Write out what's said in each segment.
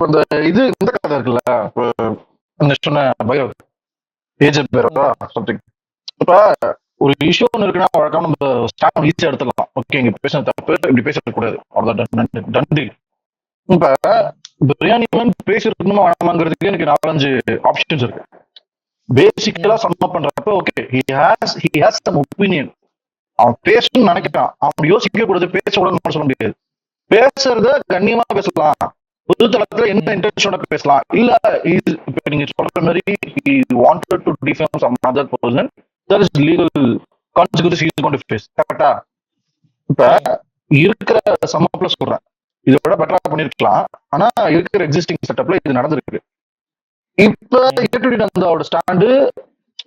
இந்த இது இந்த கதை இருக்குல்ல, சொன்ன பயோ ஏஜென்ட் பேரா சம்திங். இப்ப ஒரு இஷ்யூ ஒன்று இருக்குன்னா வழக்கம் நம்ம ஸ்டாண்ட் ஈஸியா எடுத்துடலாம். ஓகே, இங்க பேசுன தப்பு, இப்படி பேசக்கூடாது, அவ்வளவுதான் டண்டி. இப்ப பிரியாணி பேசிருக்கணுமா வேணாமாங்கிறதுக்கு எனக்கு 4-5 ஆப்ஷன்ஸ் இருக்கு. பேசிக்கலா சம் பண்றப்ப okay, he has some opinion. அவன் பேசணும்னு நினைக்கிறான், அவன் யோசிக்க கூடாது, பேசக்கூடாதுன்னு சொல்ல முடியாது. பேசுறத கண்ணியமா பேசலாம், பொது தளத்துல என்ன இன்டென்ஷனோட பேசலாம். இல்ல இப்ப நீங்க சொல்ற மாதிரி he wanted to defame some other person, there is legal consequences he is going to face. கரெக்டா? இப்ப இருக்கிற சமப்ல சொல்றேன், இதை விட பெட்டரா பண்ணிருக்கலாம். ஆனா இருக்கிற எக்ஸிஸ்டிங் செட்டப்ல இது நடந்திருக்கு. இப்ப ஏடிடி நந்தாவோட ஸ்டாண்டு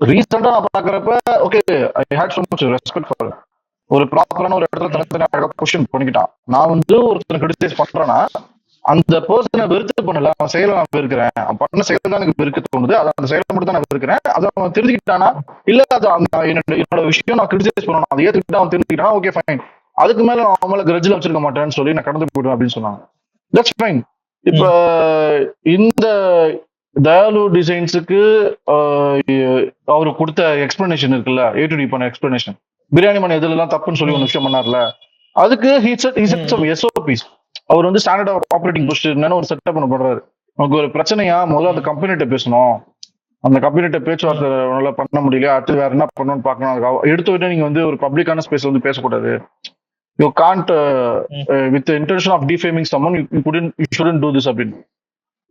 ரீசெண்டா நான் பாக்குறப்ப okay, I had so much respect for. ஒரு ப்ராப்பரான ஒரு இடத்துல தனித்தனியாக கொஸ்டின் பண்ணிக்கிட்டான். நான் ஒருத்தனை கிரிட்டிசைஸ் பண்றேன்னா அந்த பர்சனை வெறுத்து பண்ணல, அவன் செயலை நான் வெறுக்கிறேன், அவன் பண்ண செயலை தான் எனக்கு வெறுக்க தோணுது, அதை அந்த செயலை மட்டும் தான் நான் வெறுக்கிறேன். அதை அவன் தெரிஞ்சுக்கிட்டானா, இல்ல அது என்னோட விஷயம் நான் கிரிட்டிசைஸ் பண்ணணும், அதை ஏத்துக்கிட்டு அவன் தெரிஞ்சுக்கிட்டான், ஓகே ஃபைன், அதுக்கு மேல நான் அவன் மேல கிரட்ஜில் வச்சிருக்க மாட்டேன்னு சொல்லி நான் கடந்து போயிடுவேன் அப்படின்னு சொன்னாங்க. That's fine. இப்ப இந்த தயாலு டிசைன்ஸுக்கு அவரு கொடுத்த எக்ஸ்பிளனேஷன் இருக்குல்ல, ஏடிடி பண்ண எக்ஸ்பிளனேஷன், பிரியாணி மணி எதுலாம் தப்புன்னு சொல்லி ஒரு விஷயம் பண்ணார்ல, அதுக்கு எஸ்ஓபிஸ் அவர் ஸ்டாண்டர்ட் ஆப்ரேட்டிங் ப்ரொசீஜர் ஒரு செட்டப் பண்ண பண்றாரு. நமக்கு ஒரு பிரச்சனையா, முதல்ல அந்த கம்பெனிட்ட பேசணும், அந்த கம்பெனிட்ட பேச்சுவார்த்தை நல்லா பண்ண முடியல, அடுத்து வேற என்ன பண்ணணும்னு பாக்கணும். எடுத்து விட்டு நீங்க ஒரு பப்ளிக்கான ஸ்பேஸ்ல பேசக்கூடாது. You can't with intention of defaming someone you shouldn't do this அப்படின்னு.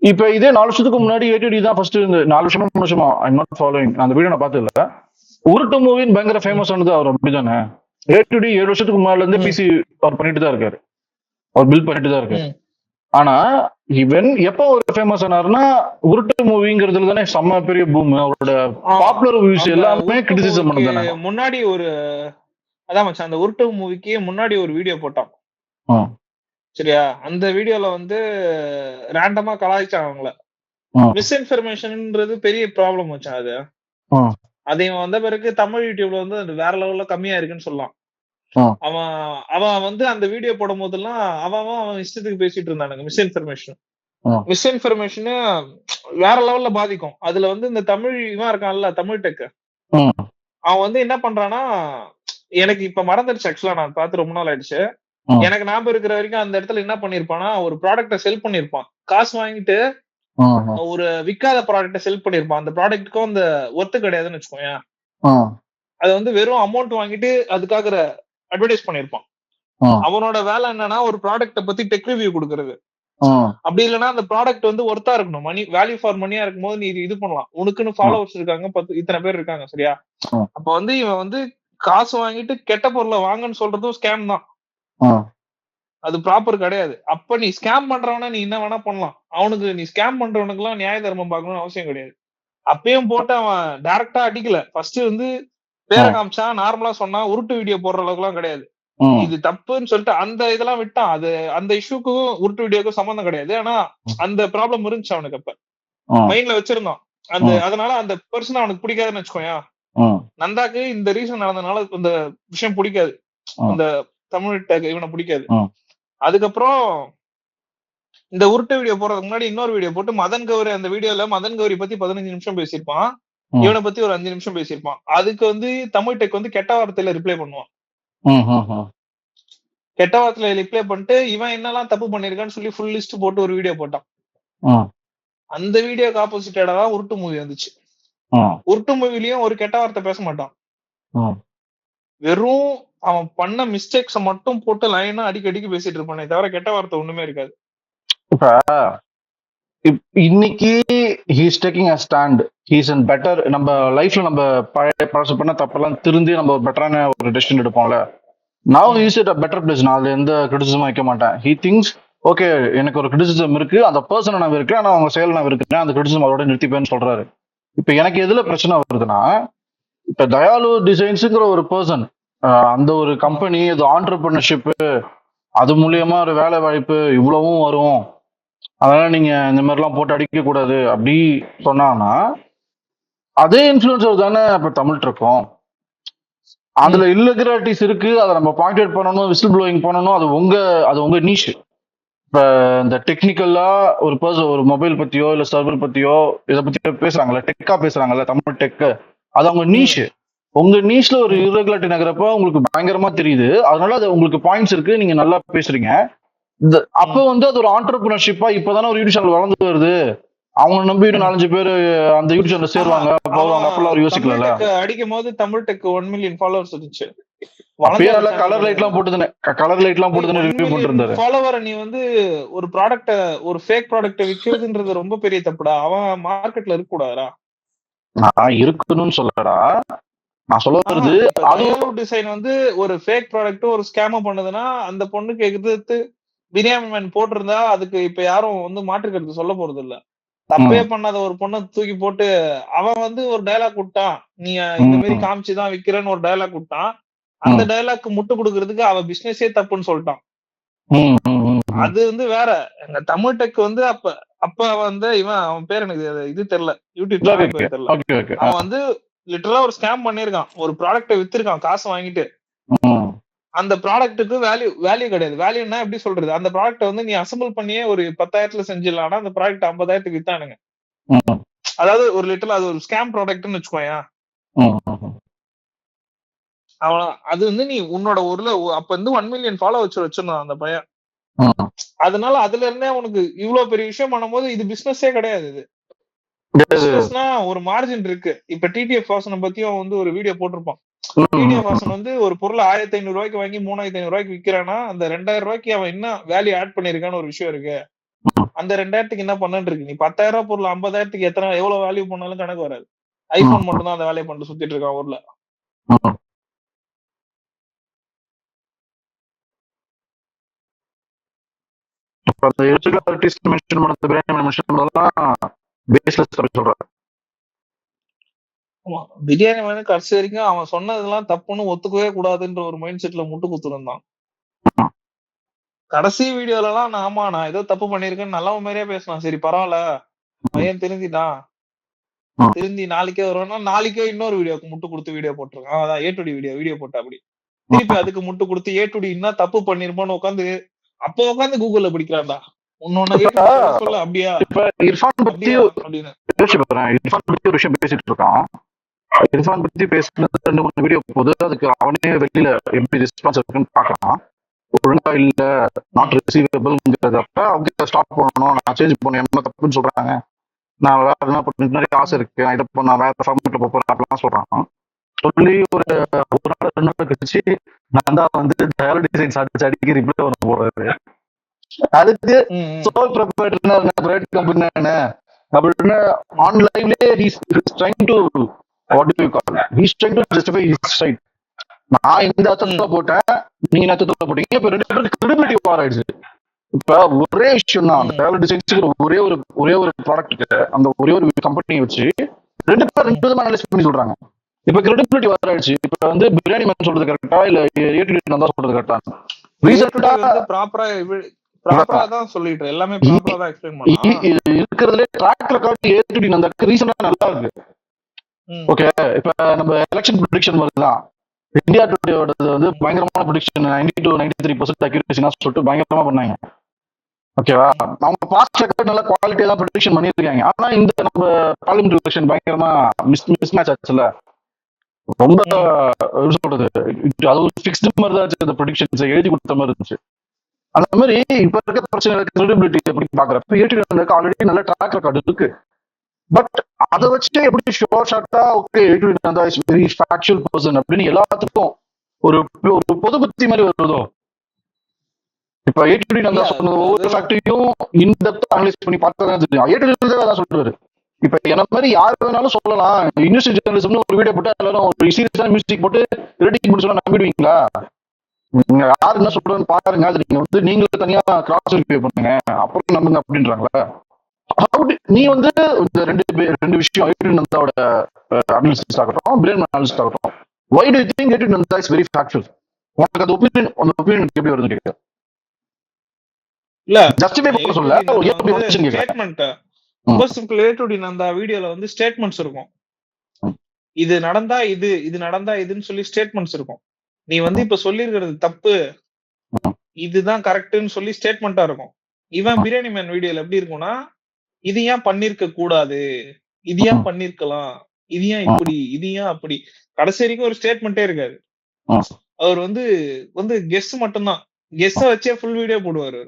இப்ப இதே 4 வருஷத்துக்கு முன்னாடி ஏடிடி தான் ஃபர்ஸ்ட், 4 வருஷமா 3 வருஷமா ஐ நாட் ஃபாலோயிங், அந்த வீடியோ நான் பார்த்தது இல்ல. உருட்டு மூவின்னு பயங்கர ஃபேமஸ் ஆனது அவர் அப்படிதானே. ஏடிடி 7 வருஷத்துக்கு முன்னாடில இருந்து பிசி அவர் பண்ணிட்டு தான் இருக்காரு, அவர் பில் பண்ணிட்டு தான் இருக்காரு. ஆனா இவன் எப்ப ஒரு ஃபேமஸ் ஆனாருன்னா உருட்டு மூவிங்கிறதுல தானே செம்ம பெரிய பூம். அவரோட பாப்புலர் வியூஸ் எல்லாமே கிரிட்டிசிசம் பண்ணதானே. முன்னாடி ஒரு அதான் மச்சான், அந்த உருட்டு மூவிக்கு முன்னாடி ஒரு வீடியோ போட்டான் சரியா. அந்த வீடியோல ரேண்டமா கலாய்ச்சாங்க அவங்கள. மிஸ்இன்ஃபர்மேஷன்ன்றது பெரிய ப்ராப்ளம் வச்சான். அது அதையும் வந்த பிறகு தமிழ் யூடியூப்ல வேற லெவல்ல கம்மியா இருக்குன்னு சொல்லலாம். அவன் அந்த வீடியோ போடும் போதெல்லாம் அவன் இஷ்டத்துக்கு பேசிட்டு இருந்தானுங்க. மிஸ்இன்ஃபர்மேஷன் வேற லெவல்ல பாதிக்கும். அதுல இந்த தமிழ் இவன் இருக்கான்ல, தமிழ் டெக், அவன் என்ன பண்றான்னா, எனக்கு இப்ப மறந்துடுச்சு ஆக்சுவலா, நான் பார்த்து ரொம்ப நாள் ஆயிடுச்சு. எனக்கு ஞாபகம் இருக்கிற வரைக்கும் அந்த இடத்துல என்ன பண்ணிருப்பானா, ஒரு ப்ராடக்ட செல் பண்ணிருப்பான், காசு வாங்கிட்டு ஒரு விக்காத ப்ராடக்ட செல் பண்ணிருப்பான். அந்த ப்ராடக்ட்டுக்கும் அந்த ஒர்த்து கிடையாதுன்னு வச்சுக்கோங்க. அது வெறும் அமௌண்ட் வாங்கிட்டு அதுக்காக அட்வர்டைஸ் பண்ணிருப்பான். அவனோட வேலை என்னன்னா, ஒரு ப்ராடக்ட பத்தி டெக் ரிவ்யூ கொடுக்கறது. அப்படி இல்லைன்னா அந்த ப்ராடக்ட் ஒர்த்தா இருக்கணும், மணி வேல்யூ ஃபார் மணியா இருக்கும் போது நீ இது பண்ணலாம். உனக்குன்னு ஃபாலோவர்ஸ் இருக்காங்க, இத்தனை பேர் இருக்காங்க சரியா. அப்ப இவன் காசு வாங்கிட்டு கெட்ட பொருளை வாங்கன்னு சொல்றதும் ஸ்கேம் தான், அது ப்ராப்பர் கிடையாது. அப்ப நீ ஸ்கேம் பண்றவனா நீ என்ன வேணா பண்ணலாம். அவனுக்கு நீ ஸ்கேம் பண்றவனுக்கு எல்லாம் நியாய தர்மம் பார்க்கணும்னு அவசியம் கிடையாது. அப்பயும் போட்டு அவன் டைரக்டா அடிக்கல, ஃபர்ஸ்ட் பேரை காமிச்சான், நார்மலா சொன்னா, உருட்டு வீடியோ போடுற அளவுக்கு எல்லாம் கிடையாது. இது தப்புன்னு சொல்லிட்டு அந்த இதெல்லாம் விட்டான். அது அந்த இஷ்யூக்கும் உருட்டு வீடியோக்கும் சம்பந்தம் கிடையாது. ஆனா அந்த ப்ராப்ளம் இருந்துச்சு அவனுக்கு, அப்ப மைண்ட்ல வச்சிருந்தான். அதனால அந்த பர்சன் அவனுக்கு பிடிக்காதுன்னு வச்சுக்கோயா. நந்தாக்கு இந்த ரீசன் நடந்ததுனால இந்த விஷயம் பிடிக்காது, அந்த தமிழ் இவனை பிடிக்காது. அதுக்கப்புறம் இந்த உருட்டு வீடியோ போறதுக்கு முன்னாடி இன்னொரு வீடியோ போட்டு மதன் கௌரி, அந்த வீடியோல மதன் கௌரி பத்தி 15 நிமிஷம் பேசியிருப்பான், இவனை பத்தி ஒரு 5 நிமிஷம் பேசியிருப்பான். அதுக்கு தமிழ் டெக் கெட்ட வார்த்தையில ரிப்ளை பண்ணுவான். கெட்ட வார்த்தையில ரிப்ளை பண்ணிட்டு இவன் என்னெல்லாம் தப்பு பண்ணிருக்கான்னு சொல்லி ஃபுல் லிஸ்ட் போட்டு ஒரு வீடியோ போட்டான். அந்த வீடியோக்கு ஆப்போசிட்டடா தான் உருட்டு மூவி வந்துச்சு. உருட்டு மூவிலயும் ஒரு கெட்ட வார்த்தை பேச மாட்டான், வெறும் அவன் பண்ண மிஸ்டேக்ஸ மட்டும் போட்டு லைனா அடிக்கடிக்கு பேசிட்டு இருப்பானே தவிர கெட்ட வார்த்தை ஒண்ணுமே இருக்காது. இப்ப இன்னைக்கு he's taking a stand, he's in better. நம்ம லைஃப்ல நம்ம பழசு பண்ண தப்பெல்லாம் திருந்தி நம்ம ஒரு பெட்டரான ஒரு டெசிஷன் எடுப்போம்ல. Now he's it a better place. நான் அதுல எந்த கிரிட்டிசிசமும் வைக்க மாட்டேன். ஹீ திங்ஸ் ஓகே, எனக்கு ஒரு கிரிட்டிசிசம் இருக்கு, அந்த பர்சனை நான் இருக்கிறேன், ஆனா அவங்க செயல் நான் இருக்கிறேன், அந்த கிரிட்டிசிசம் அதோட நிறுத்திப்பேன்னு சொல்றாரு. இப்ப எனக்கு எதுல பிரச்சனை வருதுன்னா, இப்ப தயாலு டிசைன்ஸுங்கிற ஒரு பர்சன், அந்த ஒரு கம்பெனி, அது ஆண்டர்பிரினர்ஷிப், அது மூலியமா ஒரு வேலை வாய்ப்பு இவ்வளவும் வரும், அதனால நீங்க இந்த மாதிரி எல்லாம் போட்டு அடிக்க கூடாது அப்படி சொன்னாங்கன்னா, அதே இன்ஃபுளுசர் தானே இப்ப தமிழ் இருக்கும். அதுல இல்லெகிராலிட்டிஸ் இருக்கு, அதை நம்ம பாயிண்ட் அவுட் பண்ணணும், விசில் ப்ளோயிங் பண்ணணும், அது உங்க நீஷ். இப்ப இந்த டெக்னிக்கலா ஒரு பர்சன் ஒரு மொபைல் பத்தியோ இல்ல சர்வர் பத்தியோ இதை பத்தி பேசுறாங்கல்ல, டெக்கா பேசுறாங்கல்ல, தமிழ் டெக், அது அவங்க நீஷ். உங்க நீஷ்ல ஒரு irregularity நகரப்ப உங்களுக்கு பயங்கரமா தெரியுது, அதனால அது உங்களுக்கு பாயிண்ட்ஸ் இருக்கு, நீங்க நல்லா பேசுறீங்க. அப்ப வந்து அது ஒரு ஆண்டர்பிரினர்ஷிப்பா இப்பதானே ஒரு யூடியூப் சேனல் வளர்ந்து வருது, அவங்க நம்பி 4-5 பேரு அந்த யூடியூப் சேனல் சேருவாங்க போவாங்க, அப்பெல்லாம் அவர் யோசிக்கல. அடிக்கும் போது தமிழ் டெக் 1 மில்லியன் ஃபாலோவர்ஸ் இருந்துச்சு. அப்பயே நல்லா கலர் லைட் எல்லாம் போட்டுதானே ரிவ்யூ போட்டுருந்தாரு. ஃபாலோவர் நீ வந்து ஒரு ப்ராடக்ட்ட, ஒரு ஃபேக் ப்ராடக்ட்ட விக்கிறதுன்றது ரொம்ப பெரிய தப்புடா. அவன் மார்க்கெட்ல இருக்க கூடாதுடா. நான் இருக்கணும்னு சொல்லடா, நான் சொல்ல வருது அதுவும் டிசைன் வந்து ஒரு ஃபேக் ப்ராடக்ட் ஒரு ஸ்கேம் பண்ணுதுன்னா அந்த பொண்ணுக்கு எதிர்த்து பிரியாணி மேன் போட்டிருந்தா அதுக்கு இப்ப யாரும் வந்து மாற்றுக்கிறது சொல்ல போறது இல்ல. தப்பே பண்ணாத ஒரு பொண்ணை தூக்கி போட்டு அவன் வந்து ஒரு டயலாக் விட்டான், நீ இந்த மாதிரி காமிச்சுதான் விக்கிறேன்னு ஒரு டயலாக் விட்டான். அந்த டயலாக் முட்டு கொடுக்கறதுக்கு அவ பிசினஸே தப்புன்னு சொல்லிட்டான். அது வந்து வேற. எங்க தமிழ் டெக் வந்து அப்ப வந்து இவன், அவன் பேர் எனக்கு இது தெரியல, யூடியூப் சேனல் பேர் தெரியல. அவன் வந்து லிட்டரலா ஒரு ஸ்கேம் பண்ணிருக்கான், ஒரு ப்ராடக்ட்டை வித்திருக்கான் காசு வாங்கிட்டு. அந்த ப்ராடக்ட்டுக்கு வேல்யூ கிடையாது. வேல்யூன்னா எப்படி சொல்றது, அந்த ப்ராடக்ட்டை வந்து நீ அசம்பிள் பண்ணியே ஒரு 10,000 செஞ்சிடலாம், அந்த ப்ராடக்ட் 50,000 வித்தானுங்க. அதாவது ஒரு லிட்டரலா அது ஒரு ஸ்கேம் ப்ராடக்ட்னு வச்சுக்கோயா. அவன் அது வந்து நீ உன்னோட ஊர்ல அப்ப வந்து 1 மில்லியன் ஃபாலோவர்ஸ் வச்சிருந்தான் அந்த பையன். அதனால அதுல இருந்தே உனக்கு இவ்வளவு பெரிய விஷயம் பண்ணும்போது இது பிசினஸே கிடையாது. இது பிசினஸ்னா ஒரு மார்ஜின் இருக்கு. இப்ப டிடிஎஃப் வாசனை பத்தியும் வந்து ஒரு வீடியோ போட்டிருப்பான். டிடிஎஃப் வாசன் வந்து ஒரு பொருளை 1,500 ரூபாய்க்கு வாங்கி 3,500 ரூபாய்க்கு விக்கிறானா, அந்த 2,000 ரூபாய்க்கு அவன் என்ன வேல்யூ ஆட் பண்ணிருக்கான்னு ஒரு விஷயம் இருக்கு. அந்த 2,000க்கு என்ன பண்ணு இருக்கு. நீ 10,000 ரூபாய் பொருள் 50,000க்கு எவ்வளவு வேல்யூ பண்ணாலும் கணக்கு வராது. ஐபோன் மட்டும் தான் அந்த வேலையை பண்ணிட்டு சுத்திட்டு இருக்கான் ஊர்ல. பிரியாணி மேனு கடைசி வரைக்கும் அவன் சொன்னதெல்லாம் தப்புன்னு ஒத்துக்கவே கூடாதுன்ற ஒரு மைண்ட் செட்ல முட்டு குத்துருந்தான். கடைசி வீடியோல எல்லாம் நான் ஏதோ தப்பு பண்ணிருக்கேன்னு நல்ல மாதிரியே பேசினான். சரி பரவாயில்ல, பையன் திருந்திட்டான், திருந்தி நாளைக்கே வருவான்னா நாளைக்கே இன்னொரு வீடியோக்கு முட்டு கொடுத்து வீடியோ போட்டிருக்கான். அதான் ஏ2டி வீடியோ போட்டா அப்படி திருப்பி அதுக்கு முட்டு கொடுத்து ஏ2டி என்ன தப்பு பண்ணிருப்போன்னு உட்காந்து அப்ப உட்காந்து கூகுள்ல படிக்கிறான்டா. சொல்ல அப்படியா இர்ஃபான் பத்தி ஒரு விஷயம் பேசிட்டு இருக்கான். இர்ஃபான் பத்தி பேசுறது 2-3 வீடியோ போது அதுக்கு அவனே வெளியில எப்படி ரெஸ்பான்ஸ் இருக்குன்னு பாக்கலாம். ஒழுங்கா இல்ல, நாட் ரிசீவபிள்ங்கிறதப்ப அவங்க ஸ்டாப் பண்ணணும், நான் சேஞ்ச் பண்ணணும், என்ன தப்புன்னு சொல்றாங்க, நான் வேற என்ன பண்ண நிறைய ஆசை இருக்கு, நான் இதை நான் வேற ஃபார்மேட்ல போறேன் அப்படிலாம் சொல்றான். சொல்லி ஒரு நாள் 2 நாள் கழிச்சு நான் தான் வந்து டயல் டிசைன்ஸ் அடிக்கடி ரிப்ளை பண்ண போறாரு. அதுக்கு சோல் ப்ரொப்ரைட்டர் கம்பெனி அப்படின்னு ஆன்லைன்லயே he's trying to what do you call it, he's trying to justify his side. நான் இந்த அர்த்தத்துல போட்டேன், நீங்க இந்த அர்த்தத்துல போட்டீங்க, இப்ப 2 பேருக்கு கிரெடிபிலிட்டி வார் ஆயிடுச்சு. இப்ப ஒரே விஷயம் தான், அந்த டயல் டிசைன்ஸ் ஒரே ஒரு ப்ராடக்ட், அந்த ஒரே ஒரு கம்பெனியை வச்சு 2 பேர் 2 விதமா அனலைஸ் பண்ணி சொல்றாங்க. இப்ப கிரெடிபிலிட்டி வார் ஆயிடுச்சு. இப்ப வந்து பிரியாணி மேன் சொல்றது கரெக்டா இல்ல ஏ2டி தான் சொல்றது கரெக்டா? ரீசெண்டா ப்ராப்பரா தான் சொல்லிட்டு எல்லாமே ப்ராப்பரா தான் எக்ஸ்பிளைன் பண்ணா. இருக்குறதுல ட்ராக் ரெக்கார்ட் ஏ2டி நந்தாக்கு ரீசெண்டா நல்லா இருக்கு. ஓகே, இப்ப நம்ம எலெக்ஷன் ப்ரெடிக்ஷன் வருதுதான், இந்தியா டுடேவோட வந்து பயங்கரமான ப்ரெடிக்ஷன் 90 to 93% அக்யூரசினா சொல்லிட்டு பயங்கரமா பண்ணாங்க. ஓகேவா, அவங்க பாஸ்ட் ரெக்கார்ட் நல்லா குவாலிட்டியா தான் ப்ரெடிக்ஷன் பண்ணிருக்காங்க. ஆனா இந்த நம்ம பார்லிமெண்ட் எலெக்ஷன் பயங்கரமா மிஸ் மேட்ச் ஆச்சுல, ரொம்ப சொல்றது அது ஒரு ஃபிக்ஸ்டு மாதிரி தான் இருந்துச்சு. அந்த ப்ரெடிக்ஷன்ஸ் எழுதி கொடுத்த மாதிரி இருந்துச்சு. அந்த மாதிரி இப்ப இருக்க பிரச்சனை கிரெடிபிலிட்டி எப்படி பாக்குறப்ப ஏ2டி ஆல்ரெடி நல்ல ட்ராக் ரெக்கார்டு இருக்கு. பட் அதை வச்சுட்டு எப்படி ஷார்ட்டா ஓகே ஏ2டி Nandha is very factual person அப்படின்னு எல்லாத்துக்கும் ஒரு பொது புத்தி மாதிரி வருதோ. இப்ப ஏ2டி நந்தா சொன்ன ஒவ்வொரு ஃபேக்டரியும் இன்டெப்த் அனலைஸ் பண்ணி பார்த்தா தெரியும். ஏ2டி நந்தா அதான் சொல்றாரு. இப்ப என்ன மாதிரி யாரு வேணாலும் சொல்லலாம், இண்டஸ்ட்ரி ஜெர்னலிசம்னு ஒரு வீடியோ போட்டு எல்லாரும் ஒரு சீரியஸான மியூசிக் போட்டு ரெடிங் பண்ணி சொல்ல நம்பிடுவீங்களா? நீங்க யாரு என்ன சொல்றேன்னு பாருங்க, அது நீங்க வந்து நீங்களே தனியா கிராஸ் வெரிஃபை பண்ணுங்க, அப்புறம் நம்புங்க அப்படின்றாங்களா? நீ வந்து இந்த ரெண்டு விஷயம் ஏ2டி நந்தாவோட அனாலிசிஸ் ஆகட்டும், பிரியாணி அனாலிசிஸ் ஆகட்டும், why do you think ஏ2டி நந்தா is very factual? உனக்கு அந்த ஒபினியன் எப்படி வருது கேட்க? இல்ல ஜஸ்டிஃபை பண்ண சொல்ல, ஒரு ஏ2டி ஸ்டேட்மென்ட் ரொம்ப சிம்பிள். ஏ2டி நந்தா வீடியோல வந்து ஸ்டேட்மெண்ட்ஸ் இருக்கும். இது நடந்தா இது நடந்தா இதுன்னு சொல்லி ஸ்டேட்மெண்ட்ஸ் இருக்கும். நீ வந்து இப்ப சொல்லிருக்கிறது தப்பு, இதுதான் கரெக்ட்னு சொல்லி ஸ்டேட்மெண்டா இருக்கும். இவன் பிரியாணி மேன் வீடியோல எப்படி இருக்கும்னா, இது ஏன் பண்ணிருக்க கூடாது, இது ஏன் பண்ணிருக்கலாம், இது ஏன் இப்படி, இது ஏன் அப்படி, கடைசி வரைக்கும் ஒரு ஸ்டேட்மெண்டே இருக்காது. அவர் வந்து வந்து கெஸ் மட்டும்தான், கெஸ்ஸ வச்சே ஃபுல் வீடியோ போடுவாரு.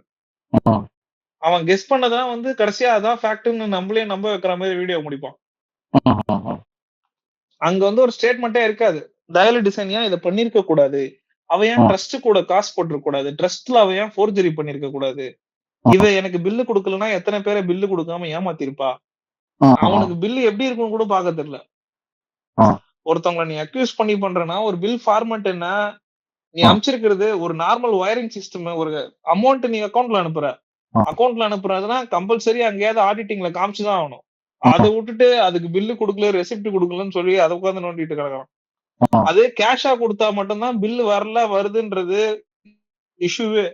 அவன் கெஸ் பண்ணதான் வந்து கடைசியா அதான் ஃபேக்ட்னு நம்மளே நம்ப வைக்கிற மாதிரி வீடியோ முடிப்பான். அங்க வந்து ஒரு ஸ்டேட்மெண்டே இருக்காது. டயல் டிசைன் ஏன் இதை பண்ணிருக்க கூடாது, அவன் ஏன் ட்ரஸ்ட் கூட காசு போட்டிருக்க கூடாது, ட்ரஸ்ட்ல அவன் ஏன் ஃபோர்ஜரி பண்ணிருக்க கூடாது, இவ எனக்கு பில்லு கொடுக்கலன்னா எத்தனை பேரை பில்லு கொடுக்காம ஏமாத்திருப்பா, அவனுக்கு பில்லு எப்படி இருக்குன்னு கூட பாக்க தெரியல. ஒருத்தவங்களை நீ அக்யூஸ் பண்ணி பண்றனா ஒரு பில் ஃபார்மட் என்ன, நீ அனுப்பிச்சிருக்கிறது ஒரு நார்மல் வயரிங் சிஸ்டம், ஒரு அமௌண்ட் நீ அக்கௌண்ட்ல அனுப்புறதுன்னா கம்பல்சரி அங்கேயாவது ஆடிட்டிங்ல காமிச்சுதான் ஆகணும். அதை விட்டுட்டு அதுக்கு பில்லு கொடுக்கல, ரெசிப்ட் கொடுக்கலன்னு சொல்லி அதை உட்காந்து நோண்டிட்டு கிடக்கலாம். அது கேஷா கொடுத்தா மட்டும்தான் பில்லு வரல வருதுன்றது இஷ்யூவே.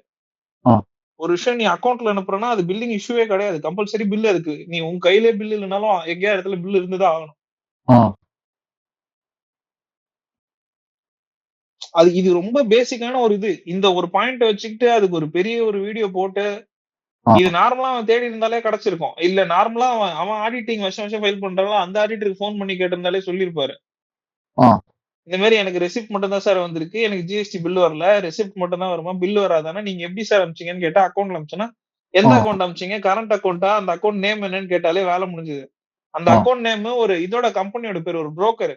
ஒரு விஷயம் நீ அக்கௌண்ட்ல அனுப்புறனா அது பில்லிங் இஷ்யூவே கிடையாது, கம்பல்சரி பில் அதுக்கு நீ உன் கையிலே பில் இல்லைனாலும் எங்கேயா இடத்துல பில் இருந்துதான் ஆகணும். அது இது ரொம்ப பேசிக்கான ஒரு இது. இந்த ஒரு பாயிண்ட் வச்சுக்கிட்டு அதுக்கு ஒரு பெரிய ஒரு வீடியோ போட்டு இது நார்மலா அவன் தேடி இருந்தாலே கிடைச்சிருக்கும். இல்ல நார்மலா அவன் ஆடிட்டிங் வருஷம் ஃபைல் பண்றான், அந்த ஆடிட்டருக்கு போன் பண்ணி கேட்டிருந்தாலே சொல்லியிருப்பாரு. இந்த மாதிரி எனக்கு ரெசிப்ட் மட்டும் தான் சார் வந்திருக்கு, எனக்கு ஜிஎஸ்டி பில் வரல, ரெசிப்ட் மட்டும் தான் வருமா, பில் வராதானா, நீங்க எப்படி சார் அனுப்பிச்சீங்கன்னு கேட்டா அக்கௌண்ட்ல அனுப்பிச்சேன்னா எந்த அக்கௌண்ட் அனுப்பிச்சீங்க, கரண்ட் அக்கௌண்டா, அந்த அக்கௌண்ட் நேம் என்னன்னு கேட்டாலே வேலை முடிஞ்சது. அந்த அக்கௌண்ட் நேம் ஒரு இதோட கம்பெனியோட பேர், ஒரு புரோக்கர்.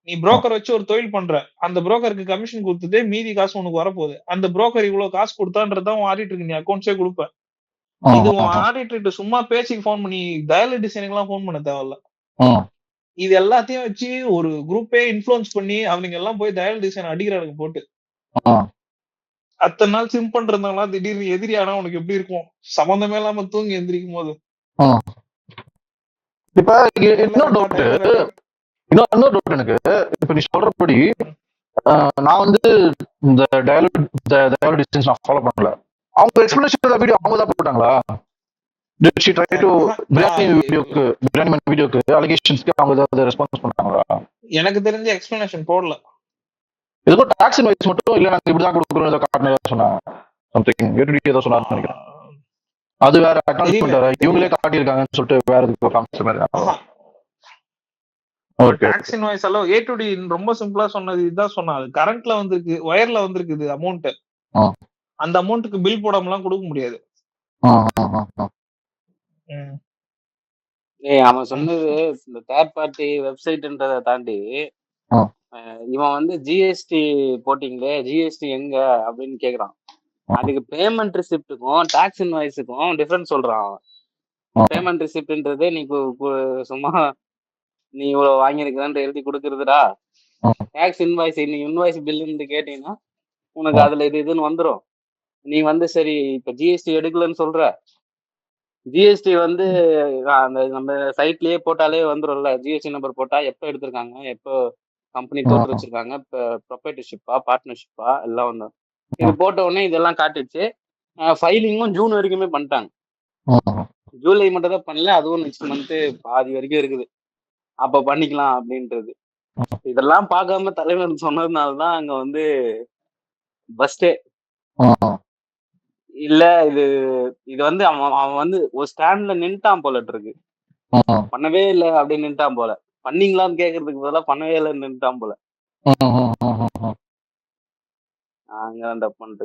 நீ புரோக்கர் வச்சு ஒரு தொழில் பண்ற, அந்த புரோக்கருக்கு கமிஷன் கொடுத்துட்டு மீதி காசு உனக்கு வரப்போகுது. அந்த புரோக்கர் இவ்வளவு காசு கொடுத்தான்றதான் உன் ஆடிட்டருக்கு நீ அக்கௌண்ட்ஸே கொடுப்ப. இது உன் ஆடிட்டர் சும்மா பேச்சுக்கு போன் பண்ணி டயல் டிசைனிங் எல்லாம் போன் பண்ண தேவையில்ல. இது எல்லாத்தையும் வச்சு ஒரு குரூப்பே இன்ஃபுளுன்ஸ் பண்ணி அவங்க எல்லாம் போய் டயல் டிசைன் அடிக்கிறாங்க போட்டு. அத்தனை நாள் சிம் பண்றவங்க திடீர்னு எதிரி ஆனா உனக்கு எப்படி இருக்கும், சம்பந்தமே இல்லாம தூங்கி எந்திரிக்கும் போது. இப்ப இன்னொரு டவுட் எனக்கு, இப்ப நீ சொல்றபடி நான் வந்து இந்த டயல் டிஸ்டன்ஸ் நான் ஃபாலோ பண்ணல, அவங்க எக்ஸ்பிளனேஷன் வீடியோ அவங்க தான் போட்டாங்களா? Did she try to biryani வீடியோக்கு அலிகேஷன்ஸ்க்கு அவங்க ஏதாவது ரெஸ்பான்ஸ் பண்ணாங்களா? எனக்கு தெரிஞ்ச எக்ஸ்பிளனேஷன் போடல. ஏதோ டாக்ஸ் இன்வாய்ஸ் மட்டும் இல்ல நாங்க இப்படி தான் கொடுக்குறோம் ஏதோ காட்டுனதா சொன்னாங்க, சம்திங் ஏடிடி ஏதோ சொன்னாருன்னு நினைக்கிறேன். அது வேற அக்னாலஜ்மென்ட் வேற, இவங்களே காட்டி இருக்காங்கன்னு சொல்லிட்டு வேற எதுக்கு காமிச்ச மாதிரி. ஓகே, டாக்ஸ் இன்வாய்ஸ் எல்லாம் ஏ டு டி ரொம்ப சிம்பிளா சொன்னது இதுதான் சொன்னாது. கரண்ட்ல வந்திருக்கு, வயர்ல வந்திருக்குது அமௌண்ட், அந்த அமௌண்ட்டுக்கு பில் போடாமலாம் கொடுக்க முடியாது. அவன் சொன்னது இந்த தேர்ட் பார்ட்டி வெப்சைட்ன்றதை தாண்டி இவன் வந்து ஜிஎஸ்டி போட்டிங்களே, ஜிஎஸ்டி எங்க அப்படின்னு கேக்குறான். அதுக்கு பேமெண்ட் ரிசிப்டுக்கும் டாக்ஸ் இன்வாய்ஸுக்கும் டிஃபரன்ஸ் சொல்றான் அவன். பேமெண்ட் ரிசிப்ட்ன்றது நீ சும்மா நீ இவ்வளவு வாங்கியிருக்கிறான்னு எழுதி கொடுக்கறதுடா. டாக்ஸ் இன்வாய்ஸ், நீ இன்வாய்ஸ் பில்லுன்னு கேட்டீங்கன்னா உனக்கு அதுல இதுன்னு வந்துடும். நீ வந்து சரி இப்ப ஜிஎஸ்டி எடுக்கலன்னு சொல்ற, ஜிஎஸ்டி வந்து அந்த நம்ம சைட்லயே போட்டாலே வந்துடும்ல, ஜிஎஸ்டி நம்பர் போட்டா எப்போ எடுத்திருக்காங்க, எப்போ கம்பெனி தோற்று வச்சிருக்காங்க, ப்ரொப்ரைட்டர்ஷிப்பா பார்ட்னர்ஷிப்பா எல்லாம் வந்து இது போட்ட உடனே இதெல்லாம் காட்டுச்சு. ஃபைலிங்கும் ஜூன் வரைக்குமே பண்ணிட்டாங்க, ஜூலை மட்டும் தான் பண்ணல, அதுவும் நெக்ஸ்ட் மந்த் பாதி வரைக்கும் இருக்குது, அப்ப பண்ணிக்கலாம் அப்படின்றது. இதெல்லாம் பார்க்காம தலைவர் சொன்னதுனாலதான் அங்க வந்து பஸ்டே இல்ல. இது வந்து அவன் வந்து ஒரு ஸ்டாண்ட்ல நின்ட்டான் போல இருக்கு, பண்ணவே இல்ல அப்படின்னு நின்ட்டான் போல. பண்ணீங்களான்னு கேக்குறதுக்கு பதிலா பண்ணவே இல்லைன்னு நின்ட்டான் போல. அங்க அந்த பண்ணிட்டு